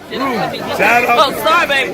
Shout out. Oh, sorry, baby.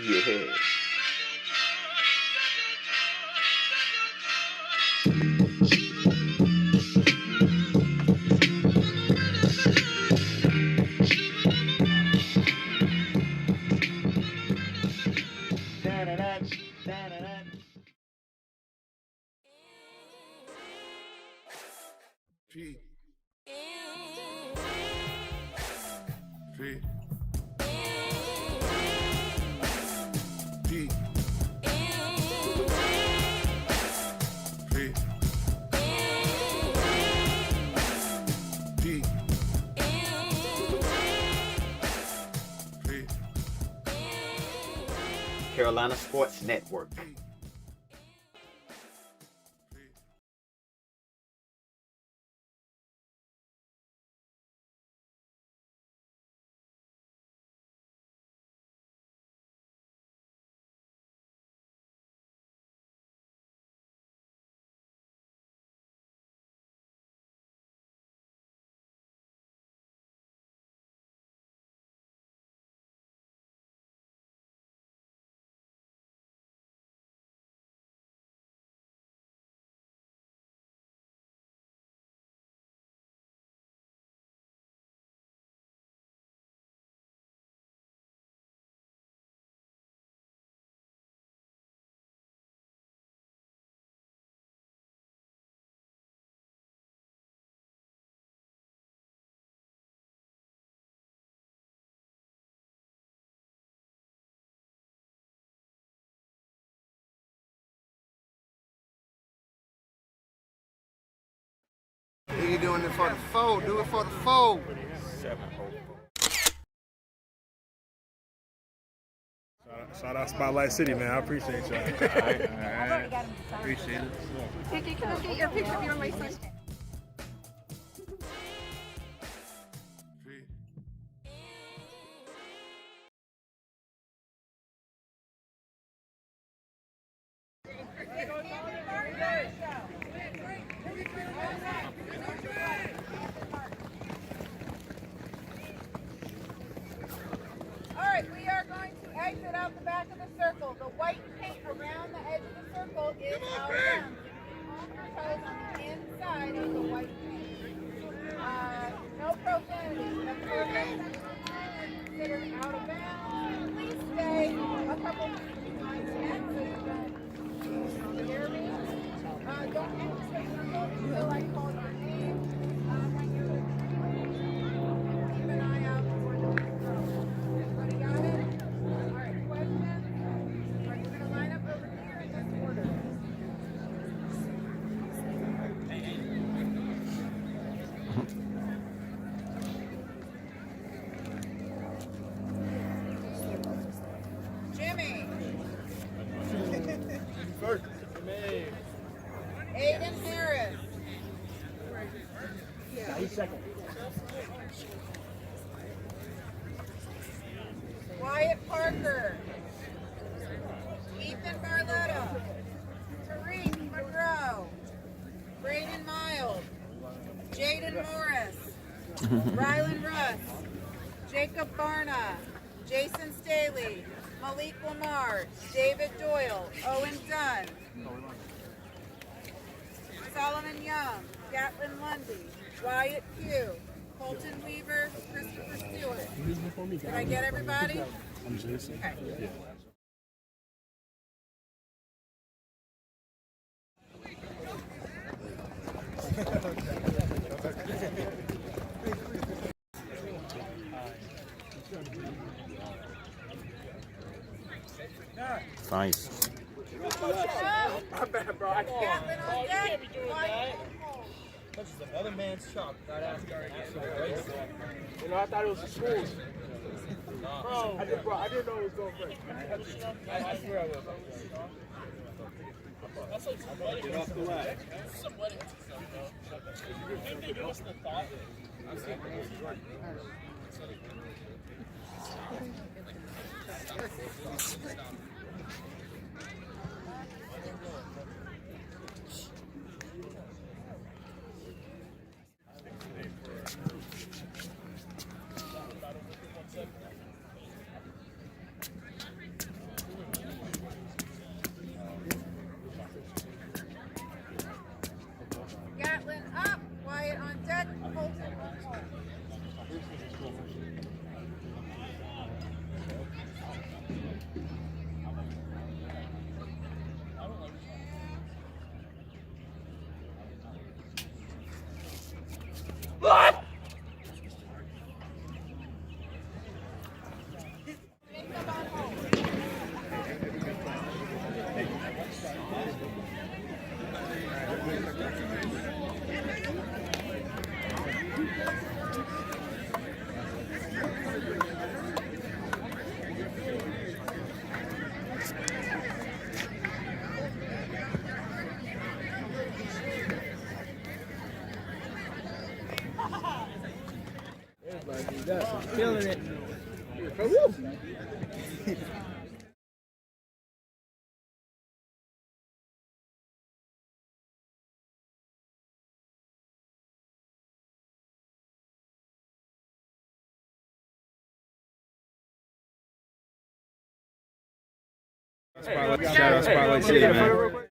Yeah. P. P. P. P. P. P. Carolina Sports Network. You doing it for the foe, do it for the foe. 704. Shout out Spotlight City, man. I appreciate y'all. All right. Appreciate it. Vicky, can I get your picture of your license? Alright, we are going to exit out the back of the circle. The white paint around the edge of the circle is out of bounds. Keep your toes on the inside of the white paint. No profanity. The perfect considered out of bounds. Please stay a couple feet behind that so you don't hear me. Don't enter the circle until I call your name. When you're keep an eye out for the throw. Everybody got it? Alright, questions? Alright, we're going to line up over here in this order. Jimmy. Aiden Harris. Wyatt Parker. Ethan Barletta. Tariq Monroe. Braden Miles. Jaden Morris. Rylan Russ. Jacob Barna. Jason Staley. Malik Lamar. David Doyle. Owen Dunn. Solomon Young. Gatlin Lundy. Wyatt Pugh. Colton Weaver. Christopher Stewart. Did I get everybody? I'm Jason. Okay. Yeah. Nice. Gatlin on deck. Wyatt. That's just another man's shop. Not asking You know, I thought it was a school. Bro, I didn't know it was going break. I swear I will. That's like some wedding. Get off the line. Some wedding stuff, bro. Didn't they give us the thought? Gatlin up, Wyatt on deck, Colton on hold. Jacob on hold. Feeling it. Shout out Spotlight City, man.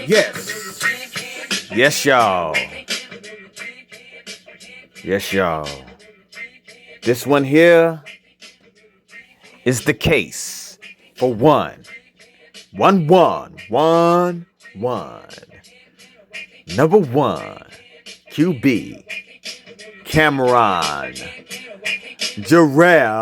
Yes. Yes, y'all. Yes, y'all. This one here is the case for one. One. Number one, QB, Cameron Jarrell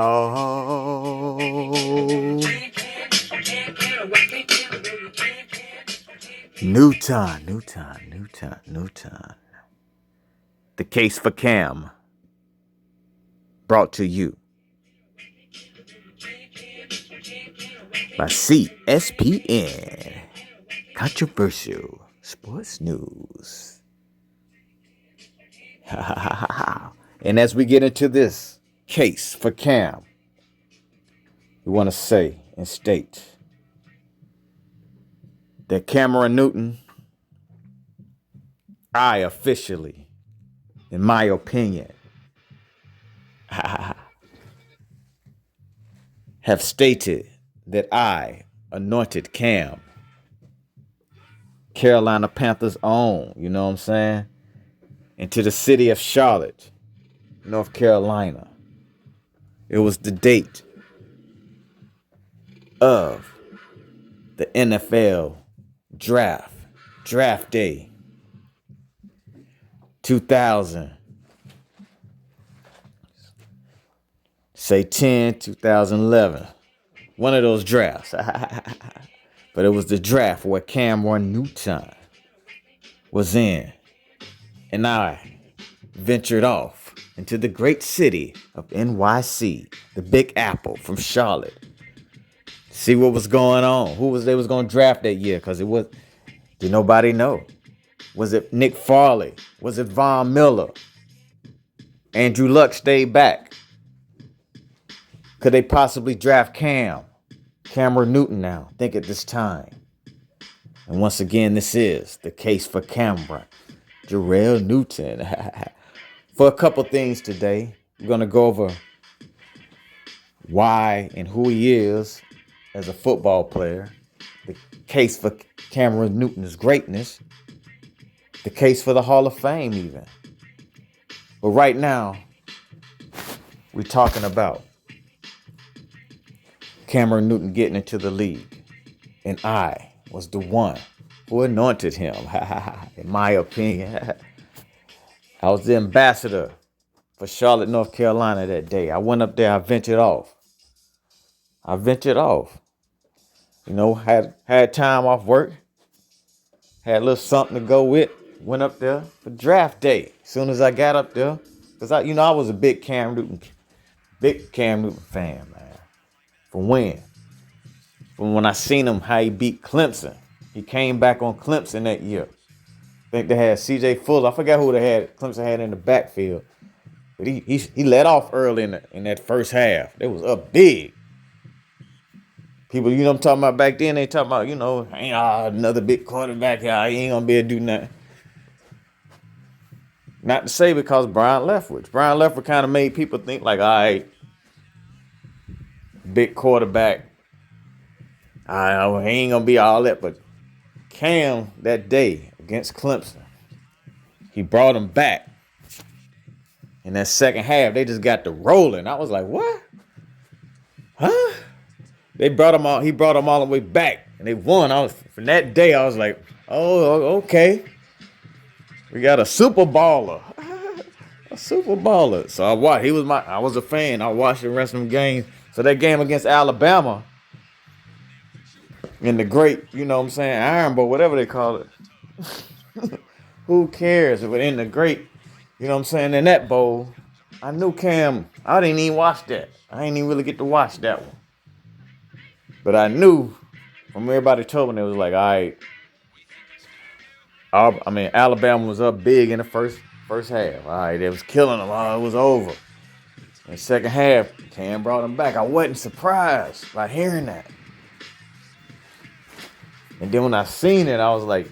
Newton. The case for Cam, brought to you by CSPN, controversial sports news. And as we get into this case for Cam, we want to say and state that Cameron Newton, I officially, in my opinion, have stated that I anointed Cam, Carolina Panthers' own, you know what I'm saying, into the city of Charlotte, North Carolina. It was the date of the NFL draft day 2000, say 2011, one of those drafts. But it was the draft where Cameron Newton was in, and I ventured off into the great city of NYC, the Big Apple from Charlotte. See what was going on. They was going to draft that year, because did nobody know? Was it Nick Farley? Was it Von Miller? Andrew Luck stayed back. Could they possibly draft Cameron Newton now? Think at this time. And once again, this is the case for Cameron Jarrell Newton. For a couple things today, we're going to go over why and who he is as a football player, the case for Cameron Newton's greatness, the case for the Hall of Fame even. But right now, we're talking about Cameron Newton getting into the league. And I was the one who anointed him, in my opinion. I was the ambassador for Charlotte, North Carolina that day. I went up there, I ventured off. You know, had time off work. Had a little something to go with. Went up there for draft day. As soon as I got up there, because I was a big Cam Newton fan, man. From when? From when I seen him how he beat Clemson. He came back on Clemson that year. I think they had C.J. Fuller. I forgot who Clemson had in the backfield. But he let off early in that first half. It was up big. People, you know what I'm talking about back then, they talking about, another big quarterback here. He ain't going to be able to do nothing. Not to say because Brian Leftwich. Brian Leftwich kind of made people think like, all right, big quarterback. He ain't going to be all that. But Cam, that day against Clemson, he brought him back. In that second half, they just got to rolling. I was like, what? Huh? He brought them all the way back. And they won. From that day, I was like, oh, okay. We got a super baller. A super baller. So I watched. I was a fan. I watched the rest of them games. So that game against Alabama in the great, Iron Bowl, whatever they call it. Who cares? But in the great, in that bowl, I knew Cam. I didn't even watch that. I didn't even really get to watch that one. But I knew from everybody told me, it was like, all right. Alabama was up big in the first half. All right, they was killing them. Oh, it was over. In the second half, Cam brought them back. I wasn't surprised by hearing that. And then when I seen it, I was like,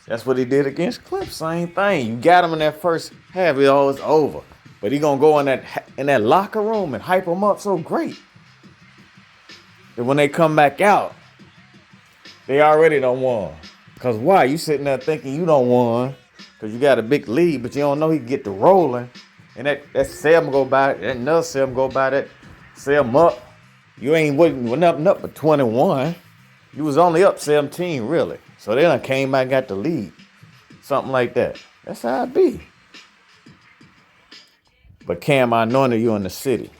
that's what he did against Clemson. Same thing. You got him in that first half, it was over. But he gonna go in that locker room and hype them up so great. And when they come back out, they already done won. Because why? You sitting there thinking you don't won because you got a big lead, but you don't know he can get to rolling. And that seven go by, that another seven go by, that seven up. You ain't went up but 21. You was only up 17, really. So they done came back and got the lead. Something like that. That's how it be. But Cam, I anointed you in the city.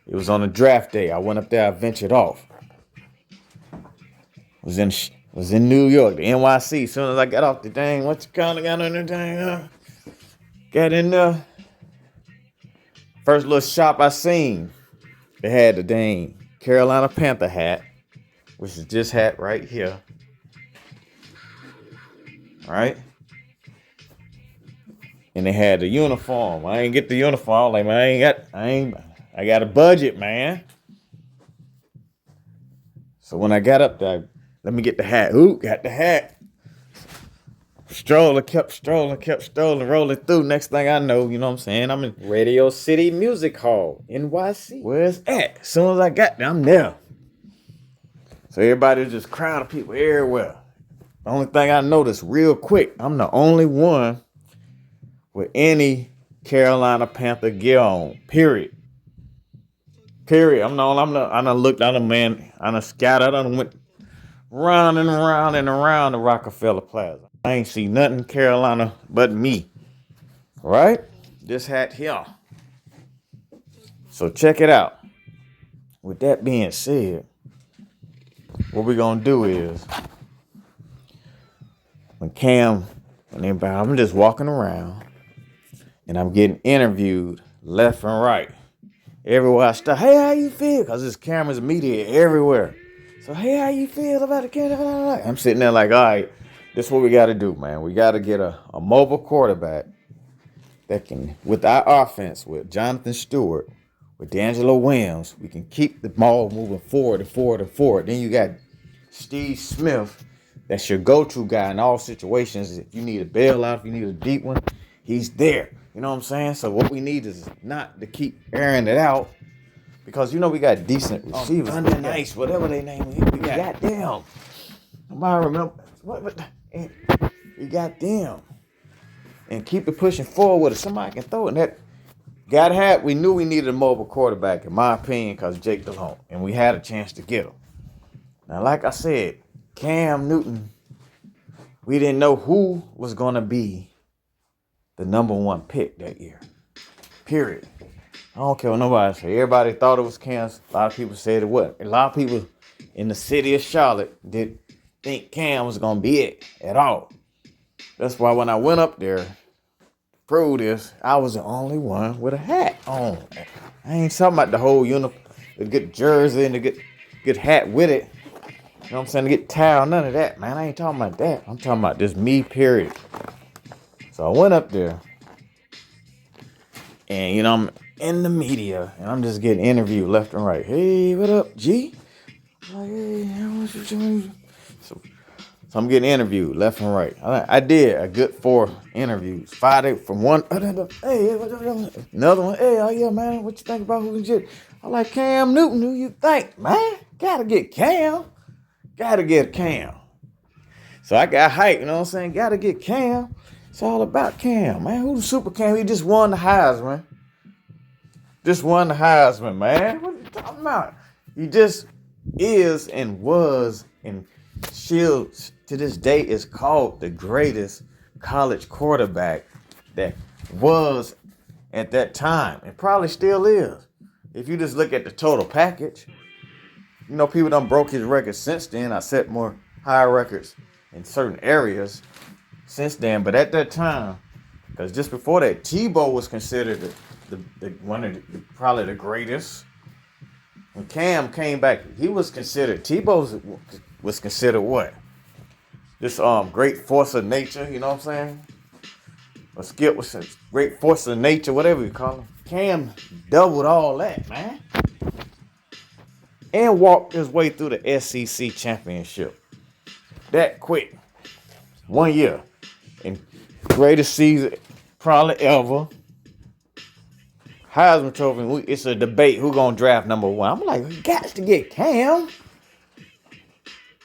It was on a draft day. I went up there. I ventured off. Was in New York, the NYC. As soon as I got off the dang, got on the dang, got in there. First little shop I seen, they had the dang Carolina Panther hat, which is this hat right here. All right. And they had the uniform. I ain't get the uniform. Like, man, I got a budget, man. So when I got up there, let me get the hat. Ooh, got the hat. Kept strolling, rolling through. Next thing I know, you know what I'm saying? I'm in Radio City Music Hall, NYC. Where's at? As soon as I got there, I'm there. So everybody was just crowd of people everywhere. The only thing I noticed real quick, I'm the only one with any Carolina Panther gear on. Period. I done looked, I done scattered, I done went round and around and around the Rockefeller Plaza. I ain't see nothing Carolina but me. Right? This hat here. So check it out. With that being said, what we're gonna do is I'm just walking around and I'm getting interviewed left and right. Everywhere I stop, hey, how you feel? Because there's cameras and media everywhere. So, hey, how you feel about the camera? I'm sitting there like, all right, this is what we got to do, man. We got to get a mobile quarterback that can, with our offense, with Jonathan Stewart, with D'Angelo Williams, we can keep the ball moving forward and forward and forward. Then you got Steve Smith, that's your go-to guy in all situations. If you need a bailout, if you need a deep one, he's there. You know what I'm saying? So what we need is not to keep airing it out, because we got decent receivers. Under nice, whatever they name it. We got them. Nobody remember we got them. And keep it pushing forward with it. Somebody can throw it. And that we knew we needed a mobile quarterback, in my opinion, because Jake Delhomme, and we had a chance to get him. Now, like I said, Cam Newton, we didn't know who was going to be the number one pick that year. Period. I don't care what nobody say. Everybody thought it was Cam. A lot of people said it wasn't. A lot of people in the city of Charlotte didn't think Cam was going to be it at all. That's why when I went up there, prove this, I was the only one with a hat on. I ain't talking about the whole uniform, the good jersey and the good hat with it. You know what I'm saying? To get towel, none of that, man. I ain't talking about that. I'm talking about just me, period. So I went up there, and, you know, I'm in the media, and I'm just getting interviewed left and right. Hey, what up, G? I'm like, hey, what you doing? So I'm getting interviewed left and right. I did a good 4 interviews. 5 from one. Hey, another one. Hey, oh yeah, man. What you think about who can get? I like Cam Newton. Who you think, man? Gotta get Cam. Gotta get Cam. So I got hyped. You know what I'm saying? Gotta get Cam. It's all about Cam, man. Who's the super Cam? He just won the Heisman. Just won the Heisman, man. What are you talking about? He just is and was and Shields to this day is called the greatest college quarterback that was at that time and probably still is. If you just look at the total package, you know, people done broke his record since then. I set more higher records in certain areas since then, but at that time, because just before that, Tebow was considered the one of the, probably the greatest. When Cam came back, he was considered, Tebow was considered what? This great force of nature, you know what I'm saying? Or Skip was a great force of nature, whatever you call him. Cam doubled all that, man. And walked his way through the SEC championship. That quick. 1 year. And greatest season probably ever. Heisman Trophy, it's a debate who gonna draft number 1. I'm like, you got to get Cam.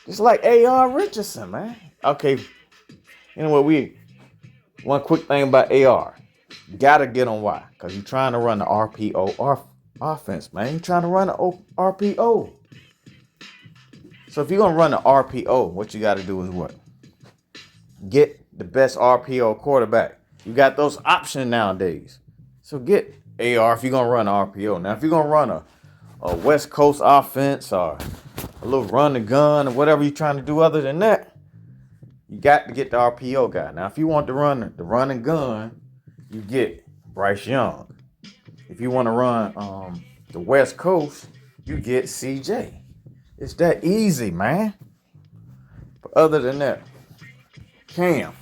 It's like A.R. Richardson, man. Okay, you know what? One quick thing about A.R. You gotta get on why? Because you're trying to run the RPO offense, man. You're trying to run the RPO. So if you're gonna run the RPO, what you gotta do is what? Get the best RPO quarterback. You got those options nowadays. So get AR if you're gonna run RPO. Now if you're gonna run a West Coast offense or a little run and gun or whatever you're trying to do other than that, you got to get the RPO guy. Now if you want to run the run and gun, you get Bryce Young. If you want to run the West Coast, you get CJ. It's that easy, man. But other than that, Cam,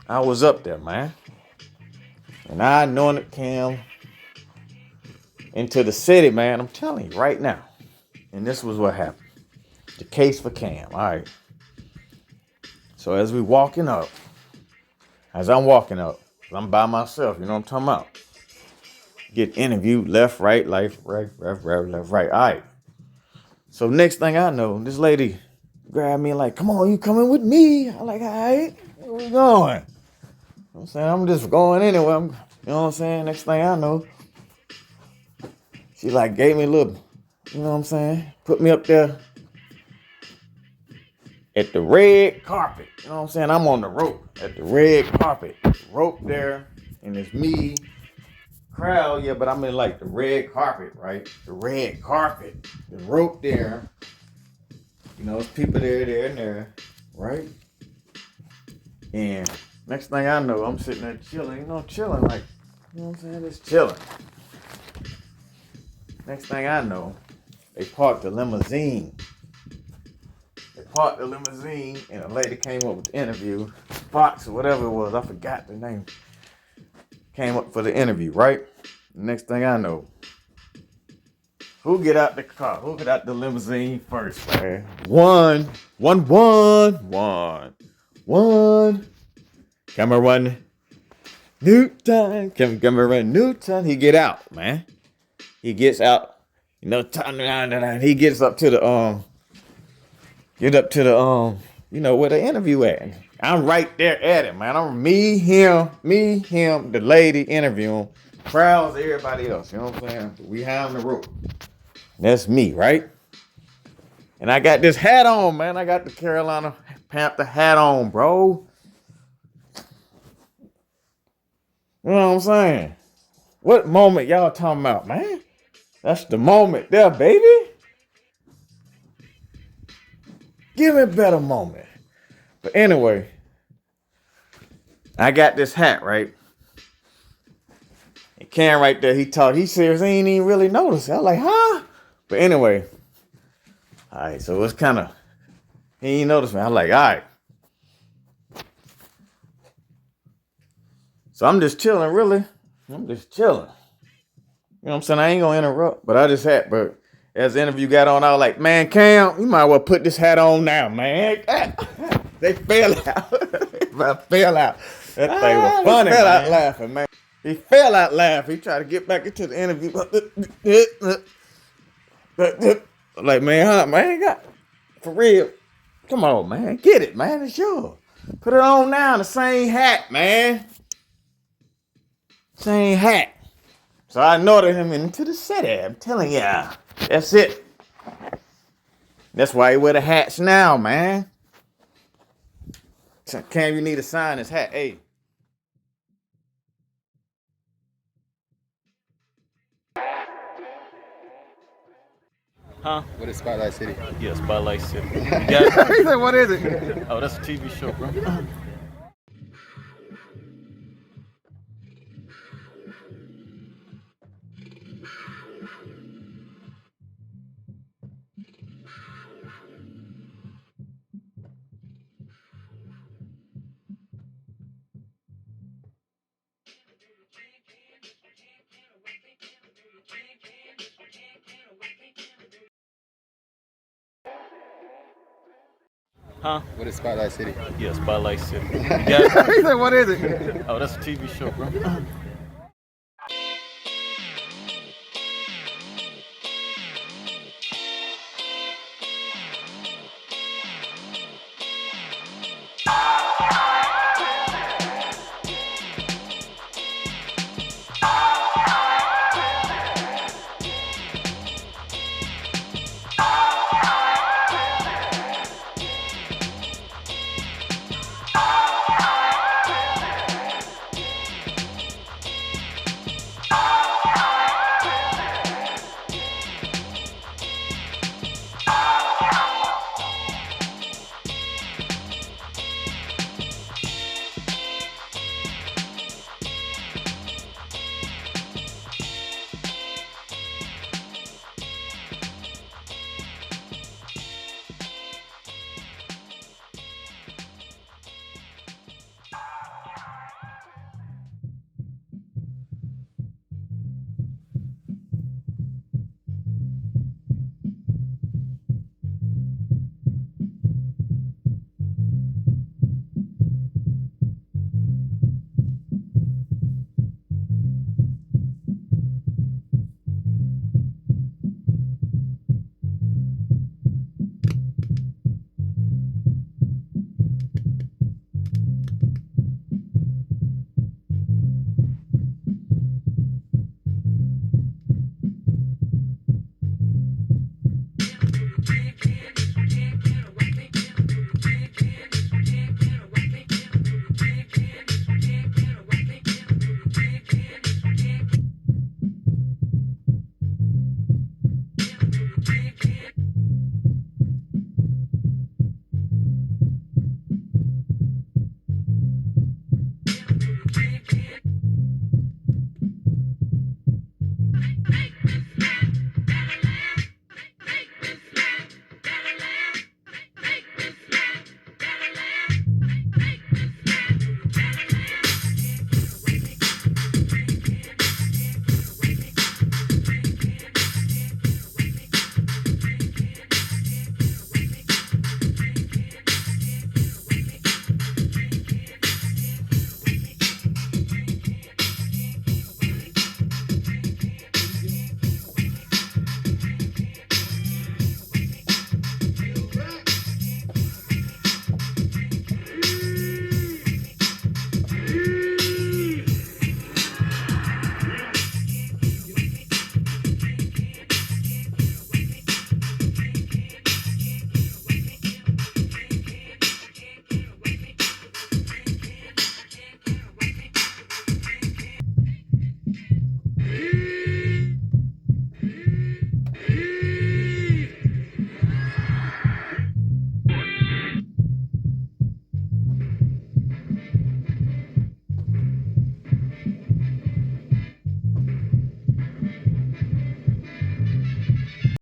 I was up there, man. And I anointed Cam into the city, man. I'm telling you right now. And this was what happened. The case for Cam. All right. So as I'm walking up, I'm by myself, you know what I'm talking about? Get interviewed left, right, left, right. All right. So next thing I know, this lady grabbed me and like, come on, you coming with me? I'm like, all right, where we going? You know what I'm saying? I'm just going anywhere. You know what I'm saying? Next thing I know, she like gave me a little, you know what I'm saying? Put me up there at the red carpet. You know what I'm saying? I'm on the rope at the red carpet. Rope there, and it's me. Crowd, yeah, but I'm in like the red carpet, right? The red carpet. The rope there. You know, it's people there, and there, right? And next thing I know, I'm sitting there chilling, chilling like, you know what I'm saying? Just chilling. Next thing I know, they parked the limousine. And a lady came up with the interview. Fox or whatever it was, I forgot the name. Came up for the interview, right? Next thing I know, who get out the car? Who get out the limousine first, man? One. Camera run. Camera run. Newton. He get out, man. He gets out. You know, he gets up to the you know, where the interview at. I'm right there at it, man. I'm me, him, the lady interviewing. crowds everybody else. You know what I'm saying? But we high on the rope. That's me, right? And I got this hat on, man. I got the Carolina Panther hat on, bro. You know what I'm saying? What moment y'all talking about, man? That's the moment there, baby. Give me a better moment. But anyway, I got this hat, right? And Cam right there, he serious, he ain't even really noticed. I was like, huh? But anyway, all right, so it's kind of, he ain't noticed me. I'm like, all right. So I'm just chilling, really. I'm just chilling. You know what I'm saying? I ain't gonna interrupt, but as the interview got on, I was like, man, Cam, you might well put this hat on now, man. They fell out. They fell out. That thing was funny, he fell out laughing, man. He fell out laughing. He tried to get back into the interview. Like, man, huh, man, for real. Come on, man. Get it, man. It's yours. Put it on now. The same hat, man. Same hat. So I noted him into the city. I'm telling ya. That's it. That's why he wear the hats now, man. Cam, you need to sign his hat. Hey. Huh? What is Spotlight City? Yeah, Spotlight City. You got it? He said, what is it? Oh, that's a TV show, bro. Huh? What is Spotlight City? Yeah, Spotlight City. You got it? He said, what is it? Oh, that's a TV show, bro.